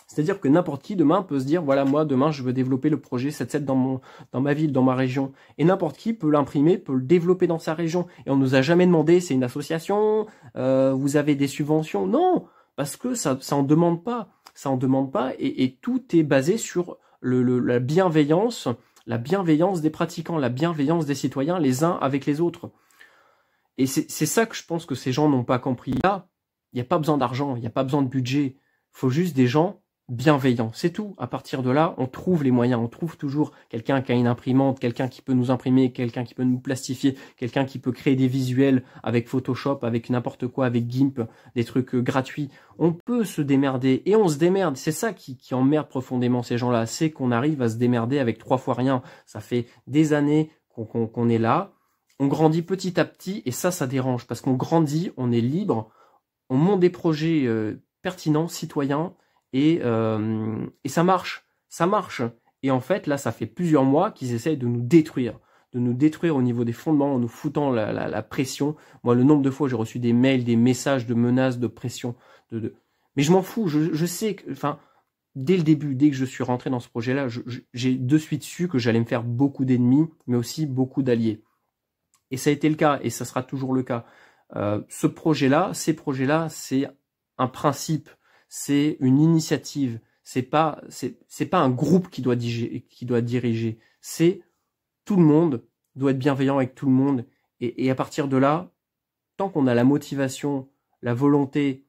C'est-à-dire que n'importe qui demain peut se dire, voilà, moi demain je veux développer le projet 7.7 dans ma ville, dans ma région. Et n'importe qui peut l'imprimer, peut le développer dans sa région. Et on nous a jamais demandé, c'est une association, vous avez des subventions. Non, parce que ça en demande pas. Ça en demande pas et tout est basé sur la bienveillance des pratiquants, la bienveillance des citoyens les uns avec les autres. Et c'est ça que je pense que ces gens n'ont pas compris. Là, il n'y a pas besoin d'argent, il n'y a pas besoin de budget. Il faut juste des gens bienveillant, c'est tout. À partir de là, on trouve les moyens, on trouve toujours quelqu'un qui a une imprimante, quelqu'un qui peut nous imprimer, quelqu'un qui peut nous plastifier, quelqu'un qui peut créer des visuels avec Photoshop, avec n'importe quoi, avec GIMP, des trucs gratuits. On peut se démerder et on se démerde. C'est ça qui emmerde profondément ces gens-là, c'est qu'on arrive à se démerder avec 3 fois rien. Ça fait des années qu'on est là, on grandit petit à petit et ça dérange parce qu'on grandit, on est libre, on monte des projets pertinents, citoyens. Et ça marche. Et en fait, là, ça fait plusieurs mois qu'ils essayent de nous détruire au niveau des fondements, en nous foutant la pression. Moi, le nombre de fois, j'ai reçu des mails, des messages de menaces, de pression. Mais je m'en fous, je sais que, enfin, dès le début, dès que je suis rentré dans ce projet-là, j'ai de suite su que j'allais me faire beaucoup d'ennemis, mais aussi beaucoup d'alliés. Et ça a été le cas, et ça sera toujours le cas. Ces projets-là, c'est un principe. c'est une initiative. C'est pas un groupe qui doit diriger. C'est tout le monde doit être bienveillant avec tout le monde. Et à partir de là, tant qu'on a la motivation, la volonté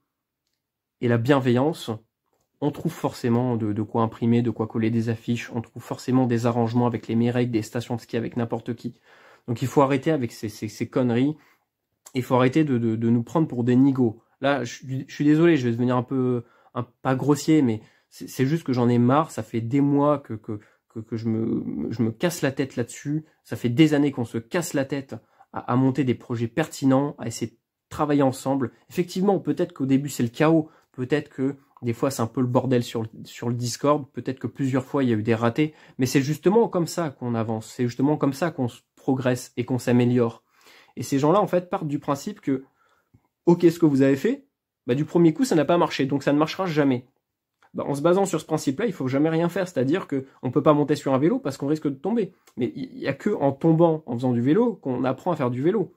et la bienveillance, on trouve forcément de quoi imprimer, de quoi coller des affiches, on trouve forcément des arrangements avec les Mirek, des stations de ski, avec n'importe qui. Donc il faut arrêter avec ces conneries, il faut arrêter de nous prendre pour des nigauds. Là, je suis désolé, je vais devenir un peu, pas grossier, mais c'est juste que j'en ai marre, ça fait des mois que je me casse la tête là-dessus, ça fait des années qu'on se casse la tête à monter des projets pertinents, à essayer de travailler ensemble. Effectivement, peut-être qu'au début c'est le chaos, peut-être que des fois c'est un peu le bordel sur le Discord, peut-être que plusieurs fois il y a eu des ratés, mais c'est justement comme ça qu'on avance, c'est justement comme ça qu'on progresse et qu'on s'améliore. Et ces gens-là en fait partent du principe que ok, ce que vous avez fait, bah, du premier coup ça n'a pas marché, donc ça ne marchera jamais. Bah, en se basant sur ce principe-là, il faut jamais rien faire, c'est-à-dire que on peut pas monter sur un vélo parce qu'on risque de tomber. Mais il y a que en tombant, en faisant du vélo, qu'on apprend à faire du vélo.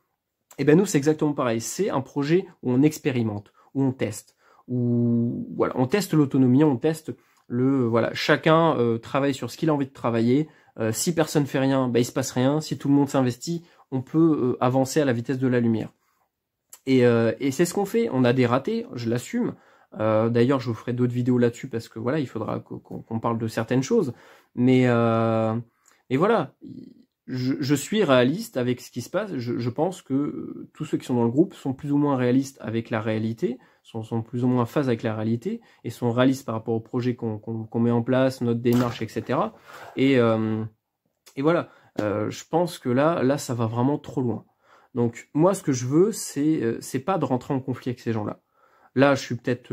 Et ben nous c'est exactement pareil, c'est un projet où on expérimente, où on teste, où voilà, on teste l'autonomie, on teste voilà, chacun travaille sur ce qu'il a envie de travailler. Si personne fait rien, bah, il se passe rien. Si tout le monde s'investit, on peut avancer à la vitesse de la lumière. Et c'est ce qu'on fait. On a des ratés, je l'assume. D'ailleurs, je vous ferai d'autres vidéos là-dessus parce que voilà, il faudra qu'on parle de certaines choses. Mais voilà, je suis réaliste avec ce qui se passe. Je pense que tous ceux qui sont dans le groupe sont plus ou moins réalistes avec la réalité, sont plus ou moins en phase avec la réalité et sont réalistes par rapport au projet qu'on met en place, notre démarche, etc. Et voilà, je pense que là, ça va vraiment trop loin. Donc moi, ce que je veux, c'est pas de rentrer en conflit avec ces gens-là. Là, je suis peut-être,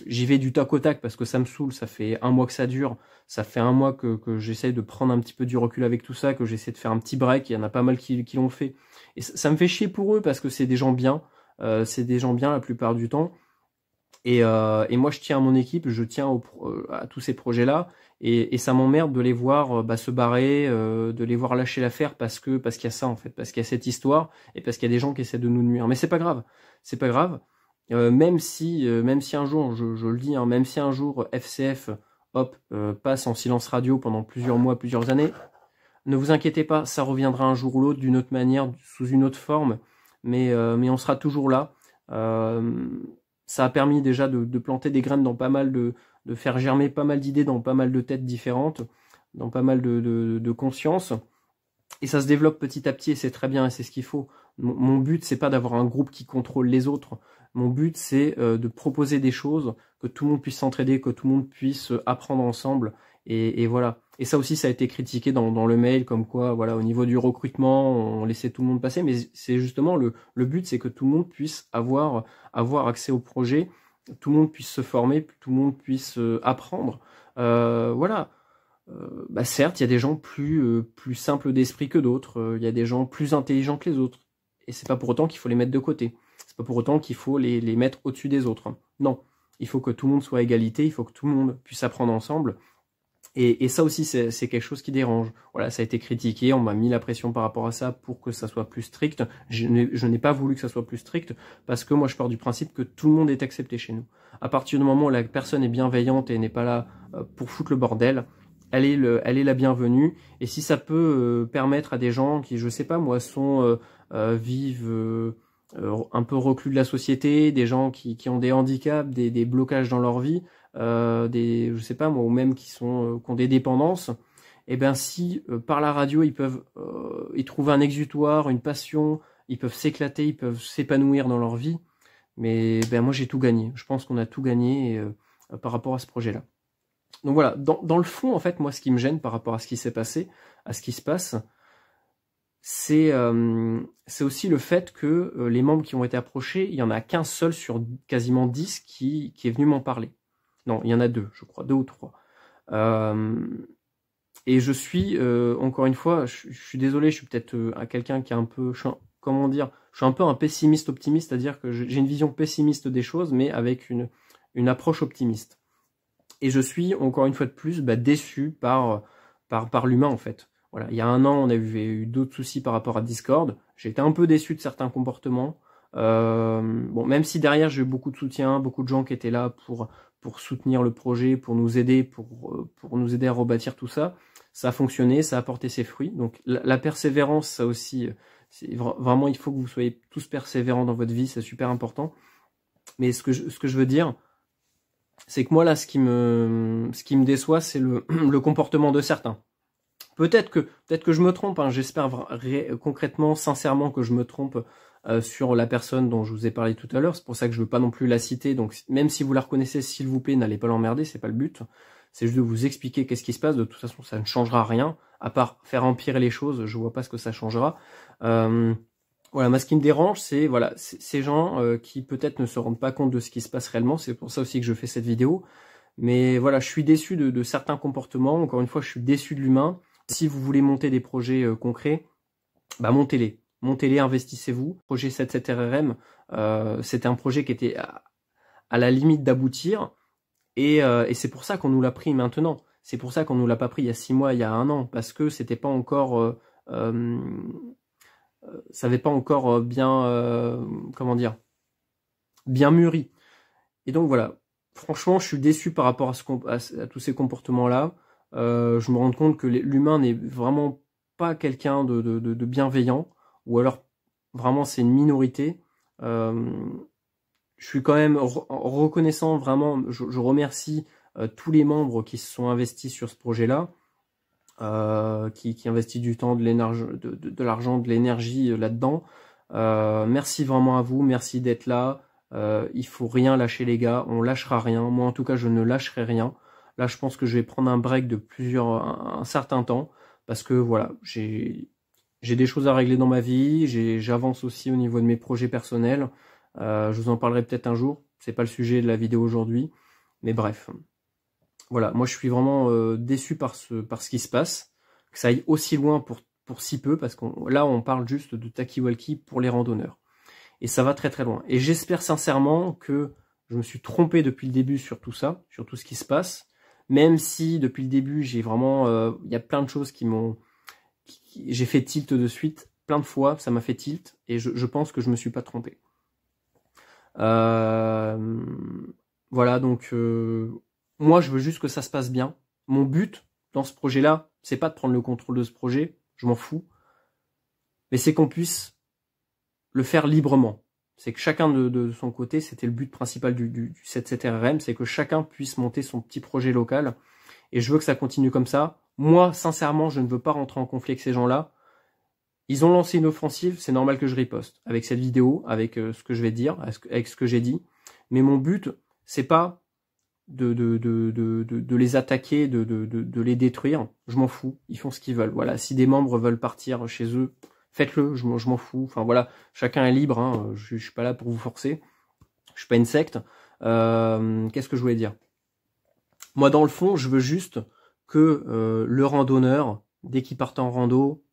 j'y vais du tac au tac parce que ça me saoule. Ça fait un mois que ça dure. Ça fait un mois que j'essaie de prendre un petit peu du recul avec tout ça, que j'essaie de faire un petit break. Il y en a pas mal qui l'ont fait. Et ça me fait chier pour eux parce que c'est des gens bien. C'est des gens bien la plupart du temps. Et moi, je tiens à mon équipe, je tiens à tous ces projets-là. Et ça m'emmerde de les voir se barrer, de les voir lâcher l'affaire parce qu'il y a ça en fait, parce qu'il y a cette histoire et parce qu'il y a des gens qui essaient de nous nuire. Mais c'est pas grave, c'est pas grave. Même si un jour, je le dis, hein, même si un jour FCF, passe en silence radio pendant plusieurs mois, plusieurs années, ne vous inquiétez pas, ça reviendra un jour ou l'autre d'une autre manière, sous une autre forme, mais on sera toujours là. Ça a permis déjà de planter des graines dans pas mal de faire germer pas mal d'idées dans pas mal de têtes différentes, dans pas mal de conscience. Et ça se développe petit à petit et c'est très bien et c'est ce qu'il faut. Mon but, c'est pas d'avoir un groupe qui contrôle les autres. Mon but, c'est de proposer des choses, que tout le monde puisse s'entraider, que tout le monde puisse apprendre ensemble. Et voilà. Et ça aussi, ça a été critiqué dans le mail, comme quoi, voilà, au niveau du recrutement, on laissait tout le monde passer. Mais c'est justement le but, c'est que tout le monde puisse avoir accès au projet, tout le monde puisse se former, tout le monde puisse apprendre. Voilà. Certes, il y a des gens plus simples d'esprit que d'autres. Il y a des gens plus intelligents que les autres. Et c'est pas pour autant qu'il faut les mettre de côté. C'est pas pour autant qu'il faut les mettre au-dessus des autres. Non, il faut que tout le monde soit à égalité, il faut que tout le monde puisse apprendre ensemble. Et ça aussi, c'est quelque chose qui dérange. Voilà, ça a été critiqué, on m'a mis la pression par rapport à ça pour que ça soit plus strict. Je n'ai pas voulu que ça soit plus strict parce que moi, je pars du principe que tout le monde est accepté chez nous. À partir du moment où la personne est bienveillante et n'est pas là pour foutre le bordel, elle est la bienvenue. Et si ça peut permettre à des gens qui, je sais pas moi, vivent un peu reclus de la société, des gens qui ont des handicaps, des blocages dans leur vie, je sais pas moi, ou même qui ont des dépendances, et ben si par la radio ils trouvent un exutoire, une passion, ils peuvent s'éclater, ils peuvent s'épanouir dans leur vie, mais ben moi j'ai tout gagné. Je pense qu'on a tout gagné par rapport à ce projet-là. Donc voilà, dans le fond, en fait, moi, ce qui me gêne par rapport à ce qui s'est passé, à ce qui se passe, c'est aussi le fait que les membres qui ont été approchés, il y en a qu'un seul sur quasiment 10 qui est venu m'en parler. Non, il y en a 2, je crois, 2 ou 3. Et je suis, encore une fois, je suis désolé, je suis peut-être quelqu'un qui est un peu, comment dire, je suis un peu un pessimiste optimiste, c'est-à-dire que j'ai une vision pessimiste des choses, mais avec une approche optimiste. Et je suis, encore une fois de plus, déçu par l'humain, en fait. Voilà. Il y a un an, on avait eu d'autres soucis par rapport à Discord. J'ai été un peu déçu de certains comportements. Bon, même si derrière j'ai eu beaucoup de soutien, beaucoup de gens qui étaient là pour soutenir le projet, pour nous aider, pour nous aider à rebâtir tout ça, ça a fonctionné, ça a apporté ses fruits. Donc la persévérance, ça aussi, vraiment, il faut que vous soyez tous persévérants dans votre vie, c'est super important. Mais ce que je veux dire, c'est que moi là, ce qui me déçoit, c'est le comportement de certains. Peut-être que je me trompe, hein, j'espère concrètement, sincèrement que je me trompe sur la personne dont je vous ai parlé tout à l'heure. C'est pour ça que je veux pas non plus la citer. Donc même si vous la reconnaissez, s'il vous plaît, n'allez pas l'emmerder, c'est pas le but. C'est juste de vous expliquer qu'est-ce qui se passe. De toute façon, ça ne changera rien, à part faire empirer les choses. Je vois pas ce que ça changera. Voilà, moi ce qui me dérange, c'est voilà, ces gens qui peut-être ne se rendent pas compte de ce qui se passe réellement. C'est pour ça aussi que je fais cette vidéo. Mais voilà, je suis déçu de certains comportements. Encore une fois, je suis déçu de l'humain. Si vous voulez monter des projets concrets, bah montez-les. Montez-les, investissez-vous. Le projet 77RRM, c'était un projet qui était à la limite d'aboutir. Et c'est pour ça qu'on nous l'a pris maintenant. C'est pour ça qu'on nous l'a pas pris il y a 6 mois, il y a 1 an. Parce que c'était pas encore... ça n'avait pas encore bien... comment dire, bien mûri. Et donc voilà. Franchement, je suis déçu par rapport à tous ces comportements-là. Je me rends compte que l'humain n'est vraiment pas quelqu'un de bienveillant, ou alors vraiment c'est une minorité. Je suis quand même reconnaissant, vraiment, je remercie tous les membres qui se sont investis sur ce projet-là, qui investissent du temps, de l'argent, de l'énergie là-dedans. Merci vraiment à vous, merci d'être là. Il faut rien lâcher les gars, on lâchera rien. Moi en tout cas je ne lâcherai rien. Là je pense que je vais prendre un break de un certain temps, parce que voilà, j'ai des choses à régler dans ma vie, j'avance aussi au niveau de mes projets personnels. Je vous en parlerai peut-être un jour, c'est pas le sujet de la vidéo aujourd'hui, mais bref. Voilà, moi je suis vraiment déçu par ce qui se passe, que ça aille aussi loin pour si peu, parce là on parle juste de talkie-walkie pour les randonneurs. Et ça va très très loin. Et j'espère sincèrement que je me suis trompé depuis le début sur tout ça, sur tout ce qui se passe. Même si depuis le début, j'ai vraiment... y a plein de choses qui m'ont... J'ai fait tilt de suite, plein de fois, ça m'a fait tilt. Et je pense que je me suis pas trompé. Voilà, donc... moi, je veux juste que ça se passe bien. Mon but dans ce projet-là, c'est pas de prendre le contrôle de ce projet. Je m'en fous. Mais c'est qu'on puisse le faire librement. C'est que chacun de son côté, c'était le but principal du 77RRM, c'est que chacun puisse monter son petit projet local. Et je veux que ça continue comme ça. Moi, sincèrement, je ne veux pas rentrer en conflit avec ces gens-là. Ils ont lancé une offensive, c'est normal que je riposte. Avec cette vidéo, avec ce que je vais dire, avec ce que j'ai dit. Mais mon but, c'est pas de les attaquer, de les détruire. Je m'en fous. Ils font ce qu'ils veulent. Voilà. Si des membres veulent partir chez eux, faites-le, je m'en fous. Enfin voilà, chacun est libre, hein. Je suis pas là pour vous forcer. Je suis pas une secte. Qu'est-ce que je voulais dire? Moi, dans le fond, je veux juste que le randonneur, dès qu'il part en rando,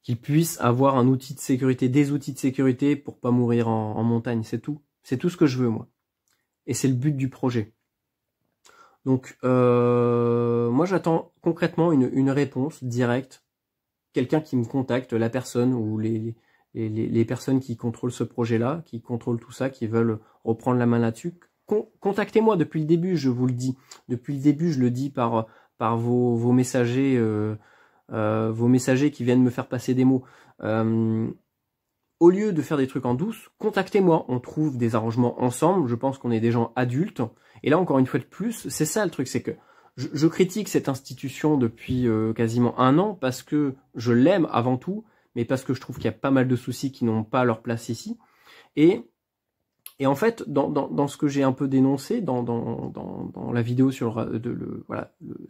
qu'il puisse avoir un outil de sécurité, des outils de sécurité pour pas mourir en montagne. C'est tout. C'est tout ce que je veux, moi. Et c'est le but du projet. Donc, moi, j'attends concrètement une réponse directe. Quelqu'un qui me contacte, la personne ou les personnes qui contrôlent ce projet-là, qui contrôlent tout ça, qui veulent reprendre la main là-dessus, contactez-moi depuis le début, je vous le dis. Depuis le début, je le dis par vos messagers qui viennent me faire passer des mots. Au lieu de faire des trucs en douce, contactez-moi. On trouve des arrangements ensemble. Je pense qu'on est des gens adultes. Et là, encore une fois de plus, c'est ça le truc, c'est que je critique cette institution depuis quasiment 1 an parce que je l'aime avant tout, mais parce que je trouve qu'il y a pas mal de soucis qui n'ont pas leur place ici. Et en fait, dans ce que j'ai un peu dénoncé dans la vidéo sur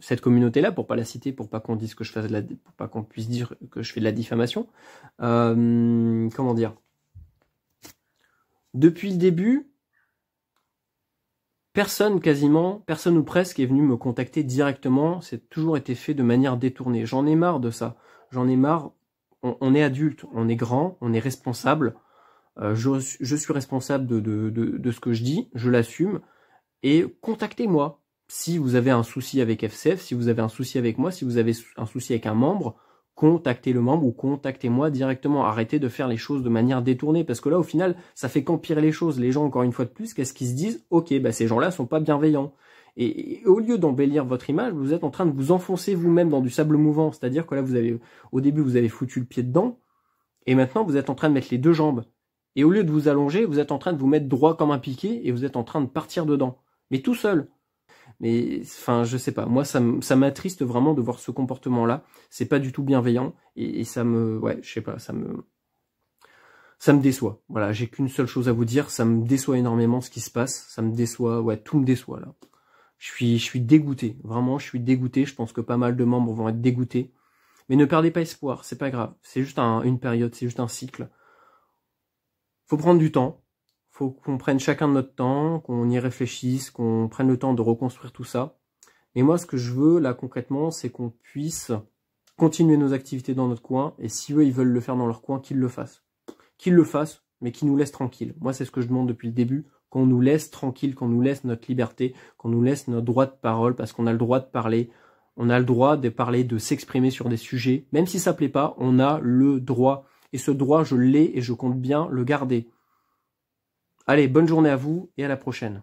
cette communauté-là, pour pas la citer, pour pas qu'on dise que je fasse pour pas qu'on puisse dire que je fais de la diffamation, comment dire, depuis le début, personne ou presque est venu me contacter directement. C'est toujours été fait de manière détournée. J'en ai marre de ça. J'en ai marre. On est adulte, on est grand, on est responsable. Je suis responsable de ce que je dis, je l'assume. Et contactez-moi. Si vous avez un souci avec FCF, si vous avez un souci avec moi, si vous avez un souci avec un membre, contactez le membre ou contactez-moi directement. Arrêtez de faire les choses de manière détournée, parce que là, au final, ça fait qu'empirer les choses. Les gens, encore une fois de plus, qu'est-ce qu'ils se disent? Ok, bah ces gens-là sont pas bienveillants. Et au lieu d'embellir votre image, vous êtes en train de vous enfoncer vous-même dans du sable mouvant. C'est-à-dire que là, au début, vous avez foutu le pied dedans, et maintenant, vous êtes en train de mettre les deux jambes. Et au lieu de vous allonger, vous êtes en train de vous mettre droit comme un piquet, et vous êtes en train de partir dedans. Mais tout seul. Mais, enfin, je sais pas. Moi, ça m'attriste vraiment de voir ce comportement-là. C'est pas du tout bienveillant, et ça me, ouais, je sais pas, ça me déçoit. Voilà, j'ai qu'une seule chose à vous dire, ça me déçoit énormément ce qui se passe. Ça me déçoit, ouais, tout me déçoit, là. Je suis dégoûté, vraiment, je suis dégoûté. Je pense que pas mal de membres vont être dégoûtés. Mais ne perdez pas espoir, c'est pas grave. C'est juste une période, c'est juste un cycle. Faut prendre du temps. Faut qu'on prenne chacun de notre temps, qu'on y réfléchisse, qu'on prenne le temps de reconstruire tout ça. Mais moi, ce que je veux, là, concrètement, c'est qu'on puisse continuer nos activités dans notre coin. Et si eux, ils veulent le faire dans leur coin, qu'ils le fassent. Qu'ils le fassent, mais qu'ils nous laissent tranquilles. Moi, c'est ce que je demande depuis le début. Qu'on nous laisse tranquille, qu'on nous laisse notre liberté, qu'on nous laisse notre droit de parole, parce qu'on a le droit de parler, on a le droit de parler, de s'exprimer sur des sujets, même si ça plaît pas, on a le droit, et ce droit, je l'ai et je compte bien le garder. Allez, bonne journée à vous, et à la prochaine.